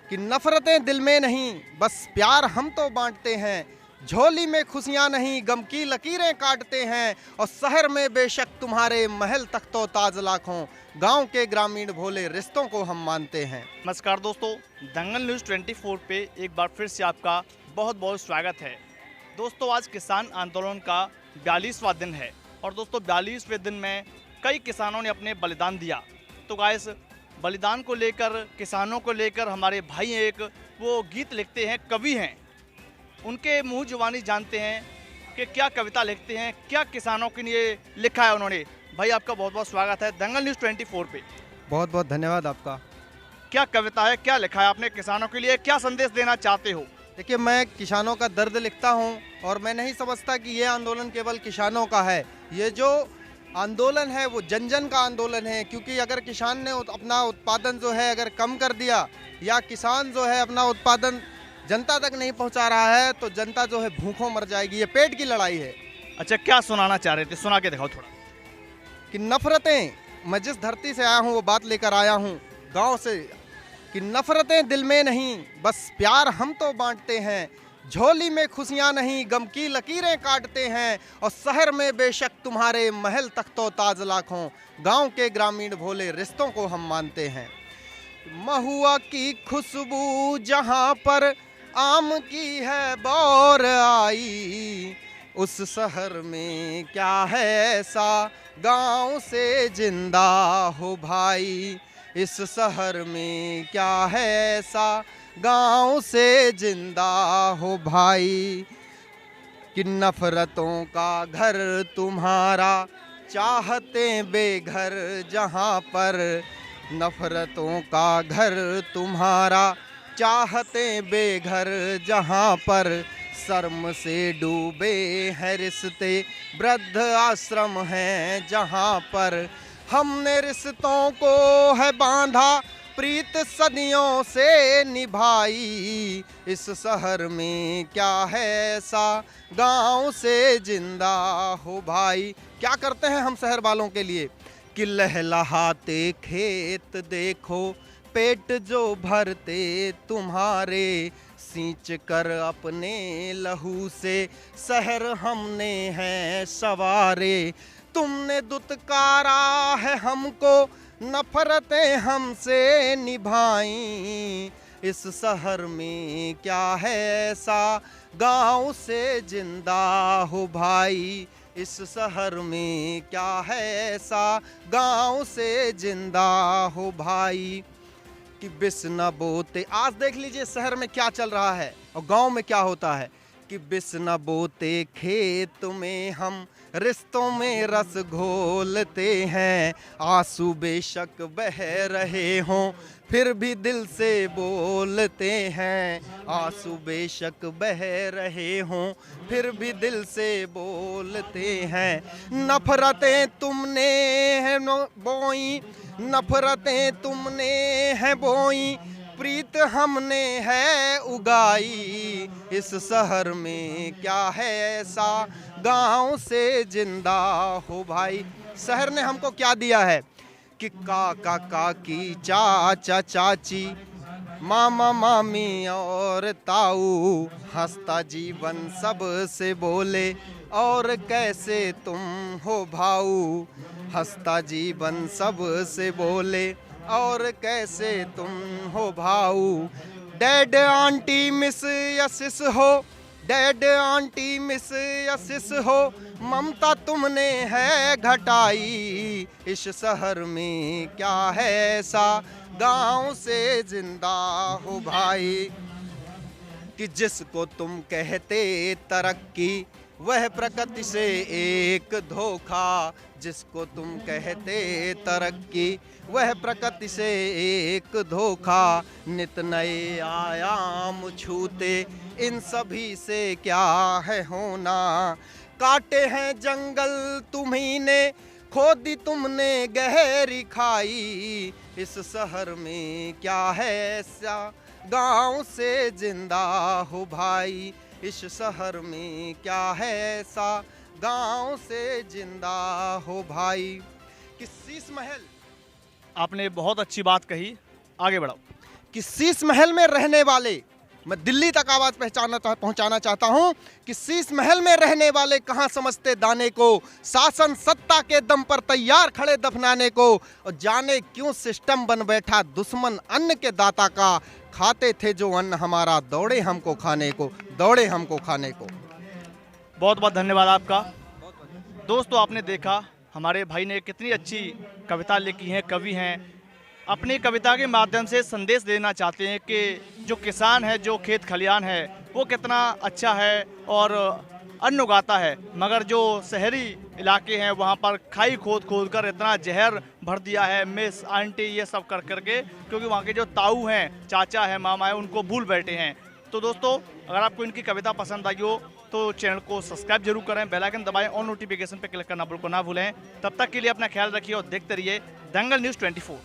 कि नफरतें दिल में नहीं, बस प्यार हम तो बांटते हैं। झोली में खुशियां नहीं, गम की लकीरें काटते हैं। और शहर में बेशक तुम्हारे महल तख्तो ताज लाखों, गांव के ग्रामीण भोले रिश्तों को हम मानते हैं। नमस्कार दोस्तों, दंगल न्यूज़ 24 पे एक बार फिर से आपका बहुत बहुत स्वागत है। दोस्तों, आज किसान आंदोलन का 42वां दिन है और दोस्तों 42वें दिन में कई किसानों ने अपने बलिदान दिया। तो गाइस, बलिदान को लेकर, किसानों को लेकर हमारे भाई एक वो गीत लिखते हैं, कवि हैं। उनके मुँह जुबानी जानते हैं कि क्या कविता लिखते हैं, क्या किसानों के लिए लिखा है उन्होंने। भाई, आपका बहुत बहुत स्वागत है दंगल न्यूज़ 24 पे। बहुत बहुत धन्यवाद आपका। क्या कविता है, क्या लिखा है आपने किसानों के लिए, क्या संदेश देना चाहते हो? देखिए, मैं किसानों का दर्द लिखता हूं और मैं नहीं समझता कि ये आंदोलन केवल किसानों का है। ये जो आंदोलन है वो जन जन का आंदोलन है, क्योंकि अगर किसान ने अपना उत्पादन जो है अगर कम कर दिया, या किसान जो है अपना उत्पादन जनता तक नहीं पहुंचा रहा है, तो जनता जो है भूखों मर जाएगी। ये पेट की लड़ाई है। अच्छा, क्या सुनाना चाह रहे थे, सुना के दिखाओ थोड़ा। कि नफरतें, मैं जिस धरती से आया हूँ वो बात लेकर आया हूँ गांव से, कि नफरतें दिल में नहीं, बस प्यार हम तो बांटते हैं। झोली में खुशियां नहीं, गम की लकीरें काटते हैं। और शहर में बेशक तुम्हारे महल तख्तो ताज लाखों, गांव के ग्रामीण भोले रिश्तों को हम मानते हैं। महुआ की खुशबू जहां पर आम की है बौर आई, उस शहर में क्या है ऐसा, गांव से जिंदा हो भाई। इस शहर में क्या है ऐसा, गांव से जिंदा हो भाई। कि नफरतों का घर तुम्हारा, चाहते बेघर जहां पर। नफरतों का घर तुम्हारा, चाहते बेघर जहां पर। शर्म से डूबे हैं रिश्ते, वृद्ध आश्रम हैं जहां पर। हमने रिश्तों को है बांधा, प्रीत सदियों से निभाई। इस शहर में क्या है ऐसा, गांव से जिंदा हो भाई। क्या करते हैं हम शहर वालों के लिए, कि लहलहाते खेत देखो, पेट जो भरते तुम्हारे। सींच कर अपने लहू से शहर हमने है सवारे। तुमने दुत्कारा है हमको, नफरतें हमसे निभाई। इस शहर में क्या है ऐसा, गांव से जिंदा हो भाई। इस शहर में क्या है ऐसा, गांव से जिंदा हो भाई। कि बिस न बोते, आज देख लीजिए शहर में क्या चल रहा है और गांव में क्या होता है। कि बिस न बोते खेत में हम, रिश्तों में रस घोलते हैं। आंसू बेशक बह रहे हों, फिर भी दिल से बोलते हैं। आंसू बेशक बह रहे हों, फिर भी दिल से बोलते हैं। नफरतें तुमने है बोई, नफरतें तुमने है बोई, प्रीत हमने है उगाई। इस शहर में क्या है ऐसा, गांव से जिंदा हो भाई। शहर ने हमको क्या दिया है, कि काका काकी, चाचा चाची, मामा मामी और ताऊ। हंसता जीवन सब से बोले, और कैसे तुम हो भाऊ। हंसता जीवन सब से बोले, और कैसे तुम हो भाऊ। डैड आंटी मिस यसिस हो, डैड आंटी मिस यसिस हो, ममता तुमने है घटाई। इस शहर में क्या है ऐसा, गांव से जिंदा हो भाई। कि जिसको तुम कहते तरक्की, वह प्रकृति से एक धोखा। जिसको तुम कहते तरक्की, वह प्रकृति से एक धोखा। नित नए आयाम छूते, इन सभी से क्या है होना। काटे हैं जंगल तुम्ही ने, खोदी तुमने गहरी खाई। इस शहर में क्या है ऐसा, गांव से जिंदा हो भाई। इस शहर में क्या है ऐसा, गांव से जिंदा हो भाई। कि शीश महल, आपने बहुत अच्छी बात कही, आगे बढ़ाओ। कि शीश महल में रहने वाले, मैं दिल्ली तक आवाज़ पहुंचाना चाहता हूं कि शीश महल में रहने वाले कहां समझते दाने को, शासन सत्ता के दम पर तैयार खड़े दफनाने को, और जाने क्यों सिस्टम बन बैठा दुश्मन अन्न के दाता का, खाते थे जो अन्न हमारा दौड़े हमको खाने को, दौड़े हमको खाने को। बहुत बहुत धन्यवाद आपका। दोस्तों, आपने देखा हमारे भाई ने कितनी अच्छी कविता लिखी है, कवि हैं, अपनी कविता के माध्यम से संदेश देना चाहते हैं कि जो किसान है, जो खेत खलियान है, वो कितना अच्छा है और अन्न उगाता है, मगर जो शहरी इलाके हैं वहाँ पर खाई खोद खोद कर इतना जहर भर दिया है, मिस आंटी ये सब कर करके, क्योंकि वहाँ के जो ताऊ हैं, चाचा है, मामा है, उनको भूल बैठे हैं। तो दोस्तों, अगर आपको इनकी कविता पसंद आई हो तो चैनल को सब्सक्राइब जरूर करें, बेल आइकन दबाएं और नोटिफिकेशन पे क्लिक करना बिल्कुल ना भूलें। तब तक के लिए अपना ख्याल रखिए और देखते रहिए दंगल न्यूज़ 24।